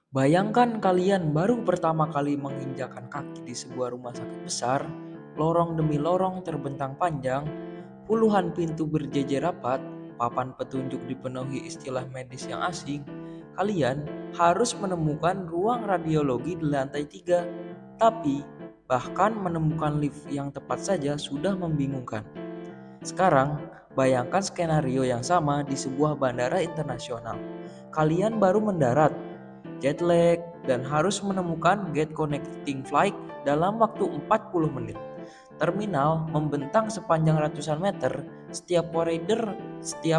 Bayangkan kalian baru pertama kali menginjakan kaki di sebuah rumah sakit besar, lorong demi lorong terbentang panjang, puluhan pintu berjejer rapat, papan petunjuk dipenuhi istilah medis yang asing. Kalian harus menemukan ruang radiologi di lantai 3, tapi bahkan menemukan lift yang tepat saja sudah membingungkan. Sekarang, bayangkan skenario yang sama di sebuah bandara internasional. Kalian baru mendarat, jet lag, dan harus menemukan gate connecting flight dalam waktu 40 menit. Terminal membentang sepanjang ratusan meter, setiap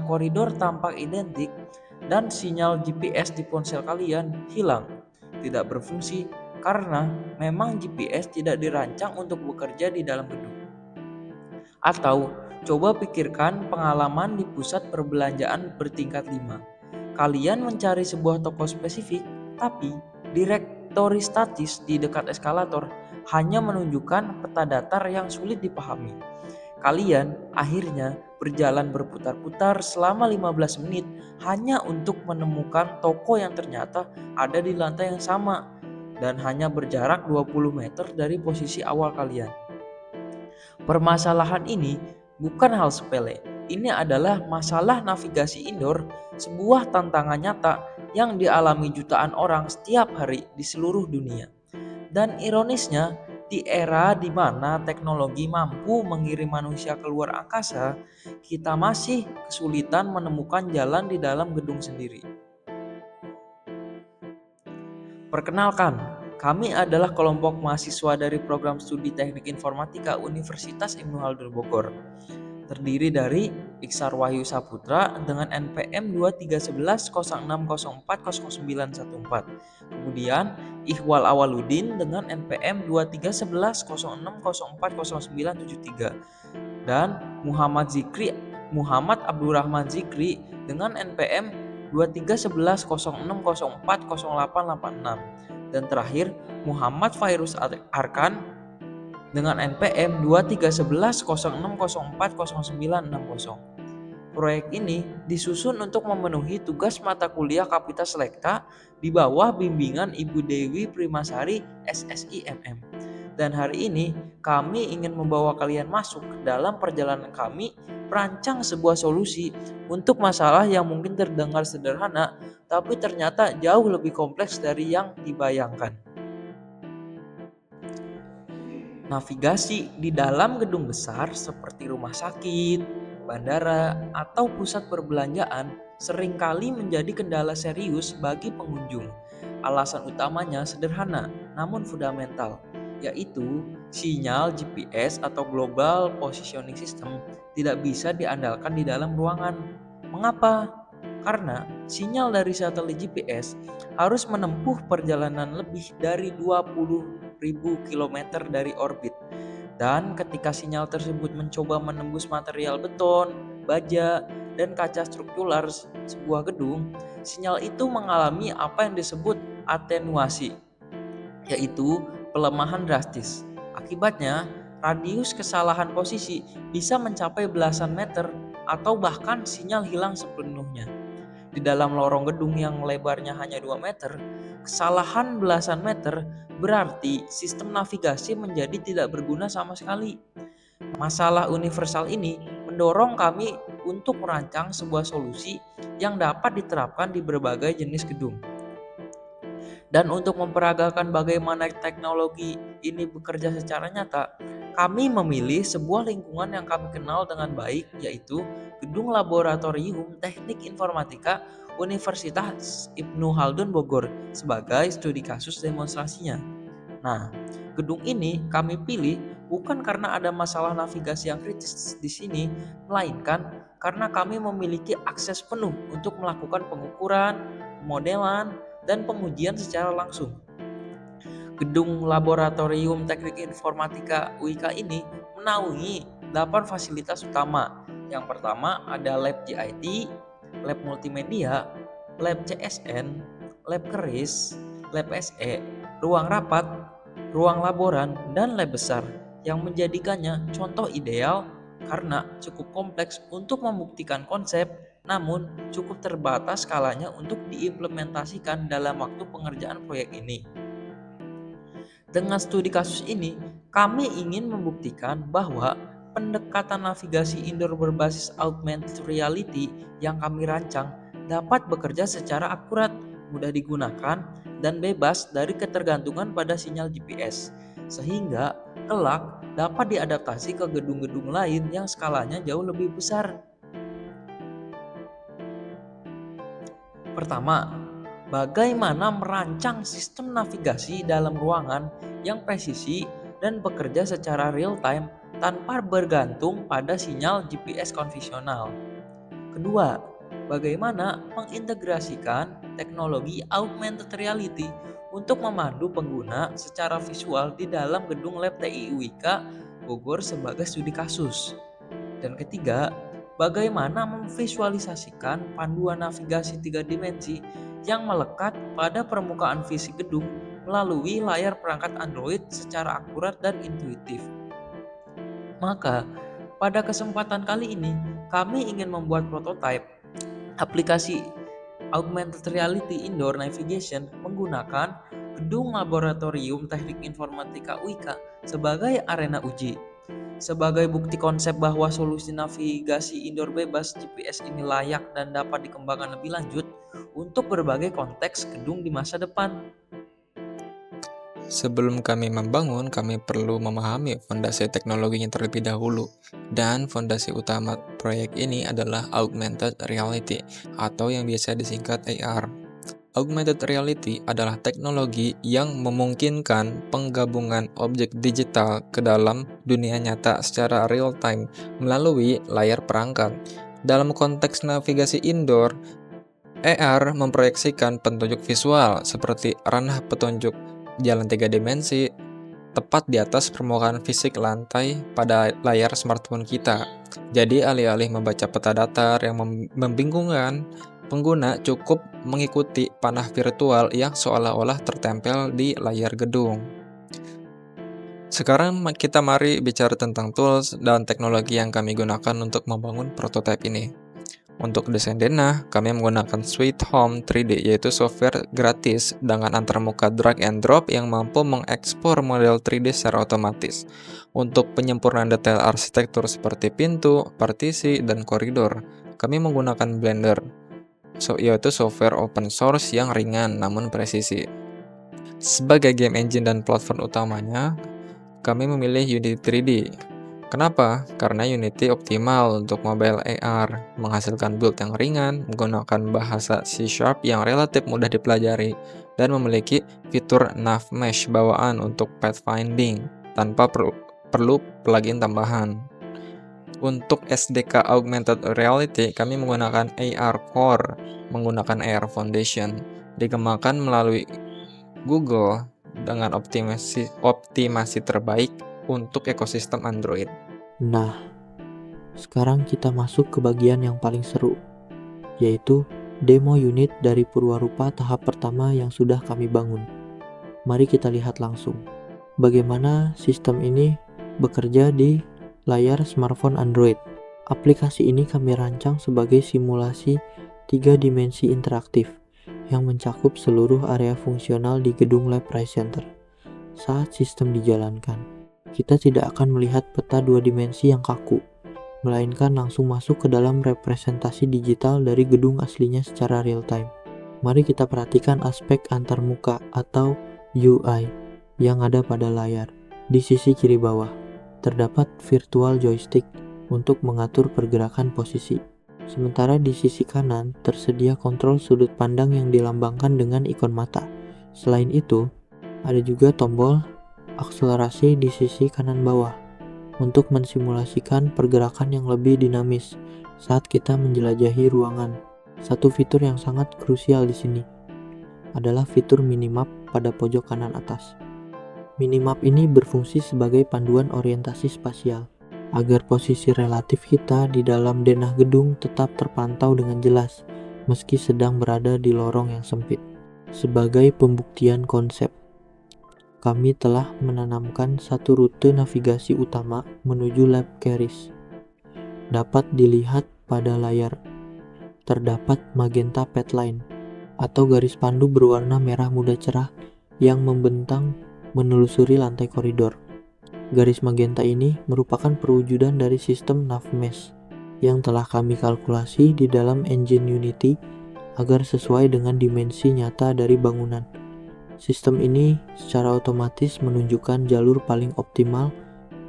koridor tampak identik, dan sinyal GPS di ponsel kalian hilang, tidak berfungsi karena memang GPS tidak dirancang untuk bekerja di dalam gedung. Atau coba pikirkan pengalaman di pusat perbelanjaan bertingkat 5. Kalian mencari sebuah toko spesifik, tapi direktori statis di dekat eskalator hanya menunjukkan peta datar yang sulit dipahami. Kalian akhirnya berjalan berputar-putar selama 15 menit hanya untuk menemukan toko yang ternyata ada di lantai yang sama dan hanya berjarak 20 meter dari posisi awal kalian. Permasalahan ini bukan hal sepele. Ini adalah masalah navigasi indoor, sebuah tantangan nyata yang dialami jutaan orang setiap hari di seluruh dunia. Dan ironisnya, di era di mana teknologi mampu mengirim manusia keluar angkasa, kita masih kesulitan menemukan jalan di dalam gedung sendiri. Perkenalkan, kami adalah kelompok mahasiswa dari program studi Teknik Informatika Universitas Ibnu Khaldun Bogor. Terdiri dari Iksar Wahyu Saputra dengan NPM 231106040914. Kemudian Ihwal Awaludin dengan NPM 231106040973 dan Muhammad Abdurrahman Zikri dengan NPM 231106040886 dan terakhir Muhammad Fairuz Arkan dengan NPM 231106040960. Proyek ini disusun untuk memenuhi tugas mata kuliah Kapita Selekta di bawah bimbingan Ibu Dewi Primasari SSI MM. Dan hari ini kami ingin membawa kalian masuk ke dalam perjalanan kami merancang sebuah solusi untuk masalah yang mungkin terdengar sederhana tapi ternyata jauh lebih kompleks dari yang dibayangkan. Navigasi di dalam gedung besar seperti rumah sakit, bandara, atau pusat perbelanjaan seringkali menjadi kendala serius bagi pengunjung. Alasan utamanya sederhana namun fundamental, yaitu sinyal GPS atau Global Positioning System tidak bisa diandalkan di dalam ruangan. Mengapa? Karena sinyal dari satelit GPS harus menempuh perjalanan lebih dari 20.000 km dari orbit. Dan ketika sinyal tersebut mencoba menembus material beton, baja, dan kaca struktural sebuah gedung, sinyal itu mengalami apa yang disebut atenuasi, yaitu pelemahan drastis. Akibatnya, radius kesalahan posisi bisa mencapai belasan meter atau bahkan sinyal hilang sepenuhnya. Di dalam lorong gedung yang lebarnya hanya 2 meter, kesalahan belasan meter berarti sistem navigasi menjadi tidak berguna sama sekali. Masalah universal ini mendorong kami untuk merancang sebuah solusi yang dapat diterapkan di berbagai jenis gedung. Dan untuk memperagakan bagaimana teknologi ini bekerja secara nyata, kami memilih sebuah lingkungan yang kami kenal dengan baik, yaitu Gedung Laboratorium Teknik Informatika Universitas Ibnu Khaldun Bogor sebagai studi kasus demonstrasinya. Nah, gedung ini kami pilih bukan karena ada masalah navigasi yang kritis di sini, melainkan karena kami memiliki akses penuh untuk melakukan pengukuran, pemodelan, dan pengujian secara langsung. Gedung Laboratorium Teknik Informatika UIK ini menaungi 8 fasilitas utama. Yang pertama ada Lab GIT, Lab Multimedia, Lab CSN, Lab Keris, Lab SE, ruang rapat, ruang laboran, dan lab besar yang menjadikannya contoh ideal karena cukup kompleks untuk membuktikan konsep namun cukup terbatas skalanya untuk diimplementasikan dalam waktu pengerjaan proyek ini. Dengan studi kasus ini, kami ingin membuktikan bahwa pendekatan navigasi indoor berbasis augmented reality yang kami rancang dapat bekerja secara akurat, mudah digunakan, dan bebas dari ketergantungan pada sinyal GPS, sehingga kelak dapat diadaptasi ke gedung-gedung lain yang skalanya jauh lebih besar. Pertama, bagaimana merancang sistem navigasi dalam ruangan yang presisi dan bekerja secara real time tanpa bergantung pada sinyal GPS konvensional. Kedua, bagaimana mengintegrasikan teknologi augmented reality untuk memandu pengguna secara visual di dalam gedung lab TI UIK Bogor sebagai studi kasus. Dan ketiga, bagaimana memvisualisasikan panduan navigasi 3 dimensi yang melekat pada permukaan fisik gedung melalui layar perangkat Android secara akurat dan intuitif. Maka, pada kesempatan kali ini, kami ingin membuat prototipe aplikasi augmented reality indoor navigation menggunakan gedung laboratorium teknik informatika UIK sebagai arena uji. Sebagai bukti konsep bahwa solusi navigasi indoor bebas GPS ini layak dan dapat dikembangkan lebih lanjut untuk berbagai konteks gedung di masa depan. Sebelum kami membangun, kami perlu memahami fondasi teknologinya terlebih dahulu. Dan fondasi utama proyek ini adalah augmented reality atau yang biasa disingkat AR. Augmented reality adalah teknologi yang memungkinkan penggabungan objek digital ke dalam dunia nyata secara real-time melalui layar perangkat. Dalam konteks navigasi indoor, AR memproyeksikan petunjuk visual seperti ranah petunjuk jalan 3 dimensi tepat di atas permukaan fisik lantai pada layar smartphone kita. Jadi alih-alih membaca peta datar yang membingungkan, pengguna cukup mengikuti panah virtual yang seolah-olah tertempel di layar gedung. Sekarang kita mari bicara tentang tools dan teknologi yang kami gunakan untuk membangun prototipe ini. Untuk desain denah, kami menggunakan Sweet Home 3D, yaitu software gratis dengan antarmuka drag and drop yang mampu mengekspor model 3D secara otomatis. Untuk penyempurnaan detail arsitektur seperti pintu, partisi, dan koridor, kami menggunakan Blender, yaitu software open source yang ringan namun presisi. Sebagai game engine dan platform utamanya, kami memilih Unity 3D. Kenapa? Karena Unity optimal untuk mobile AR, menghasilkan build yang ringan, menggunakan bahasa C# yang relatif mudah dipelajari, dan memiliki fitur nav mesh bawaan untuk pathfinding tanpa perlu plugin tambahan. Untuk SDK Augmented Reality, kami menggunakan AR Core, menggunakan AR Foundation, dikembangkan melalui Google dengan optimasi terbaik untuk ekosistem Android. Nah, sekarang kita masuk ke bagian yang paling seru, yaitu demo unit dari Purwarupa tahap pertama yang sudah kami bangun. Mari kita lihat langsung bagaimana sistem ini bekerja di layar smartphone Android. Aplikasi ini kami rancang sebagai simulasi 3 dimensi interaktif yang mencakup seluruh area fungsional di gedung Lab Price Center. Saat sistem dijalankan, kita tidak akan melihat peta 2 dimensi yang kaku, melainkan langsung masuk ke dalam representasi digital dari gedung aslinya secara real time. Mari kita perhatikan aspek antarmuka atau UI yang ada pada layar. Di sisi kiri bawah, terdapat virtual joystick untuk mengatur pergerakan posisi. Sementara di sisi kanan, tersedia kontrol sudut pandang yang dilambangkan dengan ikon mata. Selain itu, ada juga tombol akselerasi di sisi kanan bawah untuk mensimulasikan pergerakan yang lebih dinamis saat kita menjelajahi ruangan. Satu fitur yang sangat krusial di sini adalah fitur minimap pada pojok kanan atas. Minimap ini berfungsi sebagai panduan orientasi spasial agar posisi relatif kita di dalam denah gedung tetap terpantau dengan jelas meski sedang berada di lorong yang sempit. Sebagai pembuktian konsep, kami telah menanamkan satu rute navigasi utama menuju Lab Keris. Dapat dilihat pada layar. terdapat magenta path line atau garis pandu berwarna merah muda cerah yang membentang menelusuri lantai koridor. Garis magenta ini merupakan perwujudan dari sistem nav mesh yang telah kami kalkulasi di dalam engine Unity agar sesuai dengan dimensi nyata dari bangunan. Sistem ini secara otomatis menunjukkan jalur paling optimal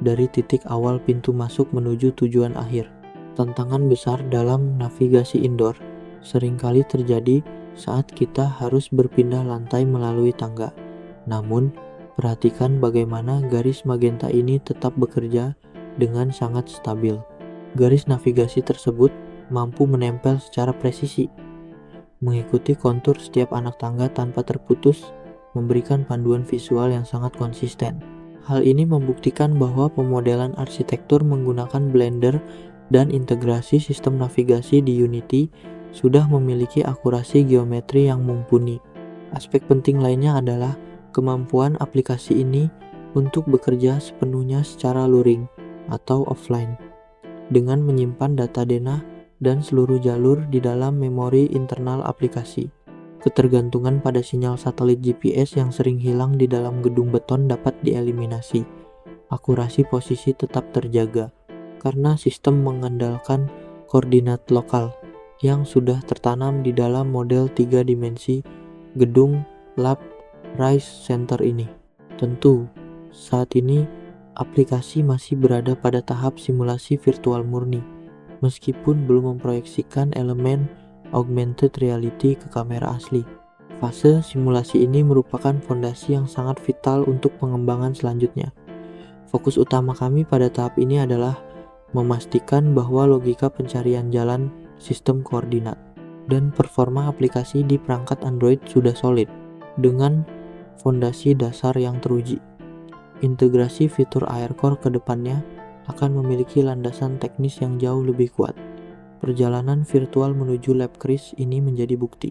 dari titik awal pintu masuk menuju tujuan akhir. Tantangan besar dalam navigasi indoor seringkali terjadi saat kita harus berpindah lantai melalui tangga. Namun, perhatikan bagaimana garis magenta ini tetap bekerja dengan sangat stabil. Garis navigasi tersebut mampu menempel secara presisi, mengikuti kontur setiap anak tangga tanpa terputus, memberikan panduan visual yang sangat konsisten. Hal ini membuktikan bahwa pemodelan arsitektur menggunakan Blender dan integrasi sistem navigasi di Unity sudah memiliki akurasi geometri yang mumpuni. Aspek penting lainnya adalah kemampuan aplikasi ini untuk bekerja sepenuhnya secara luring atau offline, dengan menyimpan data denah dan seluruh jalur di dalam memori internal aplikasi. Ketergantungan pada sinyal satelit GPS yang sering hilang di dalam gedung beton dapat dieliminasi. Akurasi posisi tetap terjaga, karena sistem mengandalkan koordinat lokal yang sudah tertanam di dalam model 3 dimensi gedung Lab Rice Center ini. Tentu, saat ini aplikasi masih berada pada tahap simulasi virtual murni, meskipun belum memproyeksikan elemen augmented reality ke kamera asli. Fase simulasi ini merupakan fondasi yang sangat vital untuk pengembangan selanjutnya. Fokus utama kami pada tahap ini adalah memastikan bahwa logika pencarian jalan, sistem koordinat, dan performa aplikasi di perangkat Android sudah solid, dengan fondasi dasar yang teruji. Integrasi fitur AirCore ke depannya akan memiliki landasan teknis yang jauh lebih kuat. Perjalanan virtual menuju Lab Chris ini menjadi bukti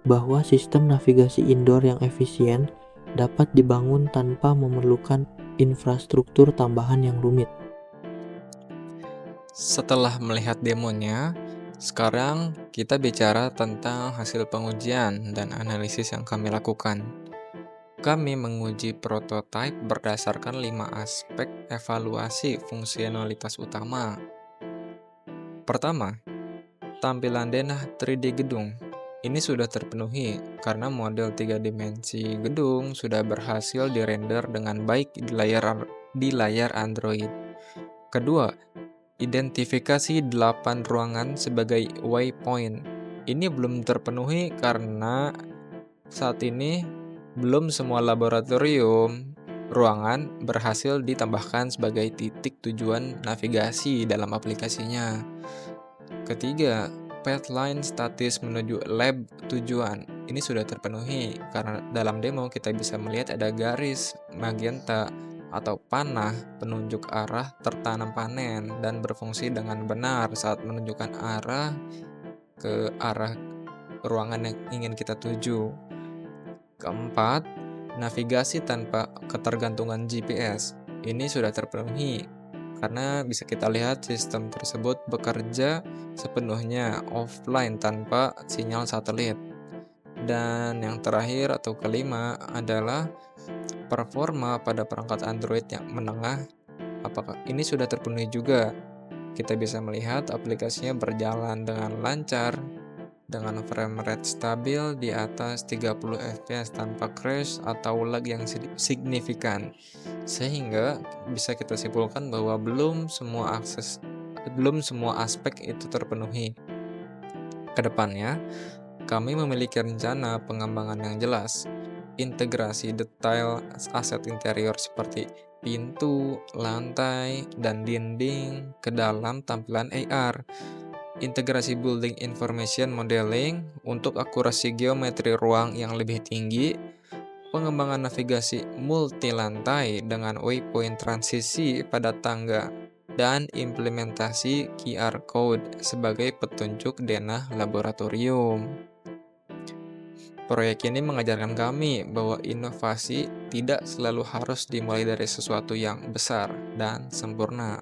bahwa sistem navigasi indoor yang efisien dapat dibangun tanpa memerlukan infrastruktur tambahan yang rumit. Setelah melihat demonya, sekarang kita bicara tentang hasil pengujian dan analisis yang kami lakukan. Kami menguji prototipe berdasarkan 5 aspek evaluasi fungsionalitas utama. Pertama, tampilan denah 3D gedung. Ini sudah terpenuhi karena model 3 dimensi gedung sudah berhasil dirender dengan baik di layar Android. Kedua, identifikasi 8 ruangan sebagai waypoint. Ini belum terpenuhi karena saat ini belum semua laboratorium ruangan berhasil ditambahkan sebagai titik tujuan navigasi dalam aplikasinya. Ketiga, pathline statis menuju lab tujuan. Ini sudah terpenuhi karena dalam demo kita bisa melihat ada garis magenta atau panah penunjuk arah tertanam panen dan berfungsi dengan benar saat menunjukkan arah ke arah ruangan yang ingin kita tuju. Keempat, navigasi tanpa ketergantungan GPS. Ini sudah terpenuhi karena bisa kita lihat sistem tersebut bekerja sepenuhnya offline tanpa sinyal satelit. Dan yang terakhir atau kelima adalah performa pada perangkat Android yang menengah. Apakah ini sudah terpenuhi juga? Kita bisa melihat aplikasinya berjalan dengan lancar, dengan frame rate stabil di atas 30 fps tanpa crash atau lag yang signifikan, sehingga bisa kita simpulkan bahwa belum semua aspek itu terpenuhi. Kedepannya, kami memiliki rencana pengembangan yang jelas, integrasi detail aset interior seperti pintu, lantai, dan dinding ke dalam tampilan AR. Integrasi Building Information Modeling untuk akurasi geometri ruang yang lebih tinggi, pengembangan navigasi multi-lantai dengan waypoint transisi pada tangga, dan implementasi QR Code sebagai petunjuk denah laboratorium. Proyek ini mengajarkan kami bahwa inovasi tidak selalu harus dimulai dari sesuatu yang besar dan sempurna,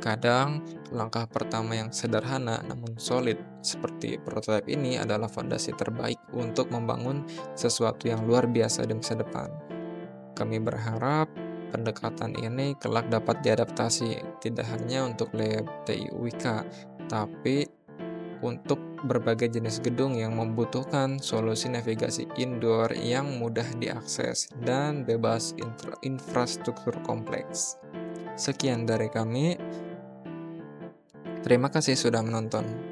Kadang, langkah pertama yang sederhana namun solid seperti prototipe ini adalah fondasi terbaik untuk membangun sesuatu yang luar biasa di masa depan. Kami berharap pendekatan ini kelak dapat diadaptasi tidak hanya untuk lab TI UIK, tapi untuk berbagai jenis gedung yang membutuhkan solusi navigasi indoor yang mudah diakses dan bebas infrastruktur kompleks. Sekian dari kami. Terima kasih sudah menonton.